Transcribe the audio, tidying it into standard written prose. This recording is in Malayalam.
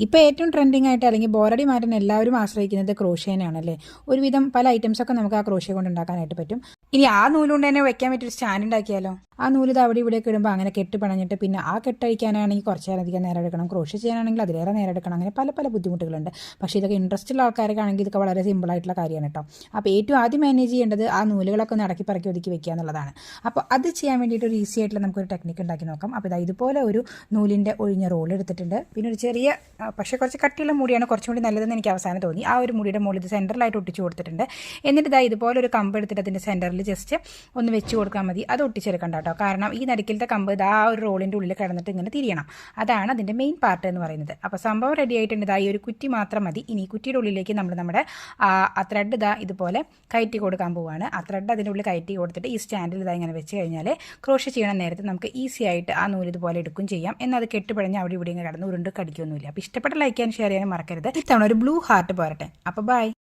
ഇപ്പോൾ ഏറ്റവും ട്രെൻഡിങ് ആയിട്ട് അല്ലെങ്കിൽ ബോറടി മാറ്റാൻ എല്ലാവരും ആശ്രയിക്കുന്നത് ക്രോഷ്യേനാണല്ലേ. ഒരുവിധം പല ഐറ്റംസൊക്കെ നമുക്ക് ആ ക്രോഷ്യ കൊണ്ട് ഉണ്ടാക്കാനായിട്ട് പറ്റും. ഇനി ആ നൂലുകൊണ്ട് തന്നെ വെക്കാൻ പറ്റിയൊരു സ്റ്റാൻഡ് ഉണ്ടാക്കിയാലോ. ആ നൂല് ഇത് അവിടെ ഇവിടെയൊക്കെ ഇടുമ്പോൾ അങ്ങനെ കെട്ട് പണഞ്ഞിട്ട് പിന്നെ ആ കെട്ടഴിക്കാനാണെങ്കിൽ കുറച്ചധികം നേരം എടുക്കണം, ക്രോഷ്യ ചെയ്യാനാണെങ്കിൽ അതിലേറെ നേരം എടുക്കണം. അങ്ങനെ പല പല ബുദ്ധിമുട്ടുകളുണ്ട്. പക്ഷേ ഇതൊക്കെ ഇൻട്രസ്റ്റ് ഉള്ള ആൾക്കാരൊക്കെ ആണെങ്കിൽ ഇതൊക്കെ വളരെ സിമ്പിളായിട്ടുള്ള കാര്യമാണ് കേട്ടോ. അപ്പോൾ ഏറ്റവും ആദ്യം മാനേജ് ചെയ്യേണ്ടത് ആ നൂലുകളൊക്കെ ഒന്ന് അടക്കി പറക്കി ഒതുക്കി വെക്കുക എന്നുള്ളതാണ്. അപ്പോൾ അത് ചെയ്യാൻ വേണ്ടിയിട്ട് ഒരു ഈസി ആയിട്ടുള്ള നമുക്കൊരു ടെക്നിക്ക് ഉണ്ടാക്കി നോക്കാം. അപ്പോൾ ഇതുപോലെ ഒരു നൂലിൻ്റെ ഒഴിഞ്ഞ റോൾ എടുത്തിട്ടുണ്ട്. പിന്നെ ഒരു ചെറിയ പക്ഷേ കുറച്ച് കട്ടിയുള്ള മുടിയാണ് കുറച്ചും കൂടി നല്ലതെന്ന് എനിക്ക് അവസാനം തോന്നി. ആ ഒരു മുടിയുടെ മുകളിൽ ഇത് സെൻറ്ററിലായിട്ട് ഒട്ടിച്ച് കൊടുത്തിട്ടുണ്ട്. എന്നിട്ട് ഇതുപോലെ ഒരു കമ്പ് എടുത്തിട്ട് അതിൻ്റെ സെൻറ്ററിൽ ജസ്റ്റ് ഒന്ന് വെച്ച് കൊടുക്കാൻ മതി. അത് ഒട്ടിച്ചെടുക്കണ്ട കേട്ടോ. കാരണം ഈ നടുക്കിലത്തെ കമ്പ് ആ ഒരു റോളിൻ്റെ ഉള്ളിൽ കിടന്നിട്ട് ഇങ്ങനെ തിരിയണം. അതാണ് അതിൻ്റെ മെയിൻ പാർട്ട് എന്ന് പറയുന്നത്. അപ്പോൾ സംഭവം റെഡി ആയിട്ടുണ്ട്. ഈ ഒരു കുറ്റി മാത്രം മതി. ഇനി ഈ കുറ്റിയുടെ ഉള്ളിലേക്ക് നമ്മുടെ ആ ത്രെഡ് ഇതുപോലെ കയറ്റി കൊടുക്കാൻ പോവുകയാണ്. ആ ത്രെഡ് അതിൻ്റെ ഉള്ളിൽ കയറ്റി കൊടുത്തിട്ട് ഈ സ്റ്റാൻഡിൽ ഇങ്ങനെ വെച്ച് കഴിഞ്ഞാൽ ക്രോഷ്യ ചെയ്യണ നേരത്ത് നമുക്ക് ഈസി ആയിട്ട് ആ നൂല് ഇതുപോലെ എടുക്കും ചെയ്യാം. എന്നാൽ അത് കെട്ടുപിഴഞ്ഞ് അവിടെ ഇവിടെ കിടന്ന് ഉരുണ്ട് കടിക്കൊന്നുമില്ല. അപ്പോൾ ഇഷ്ടപ്പെട്ട ലൈക്ക് ചെയ്യാൻ ഷെയർ ചെയ്യാനും മറക്കരുത്. ഇത്തവണ ഒരു ബ്ലൂ ഹാർട്ട് പോരട്ടെ. അപ്പോൾ ബൈ.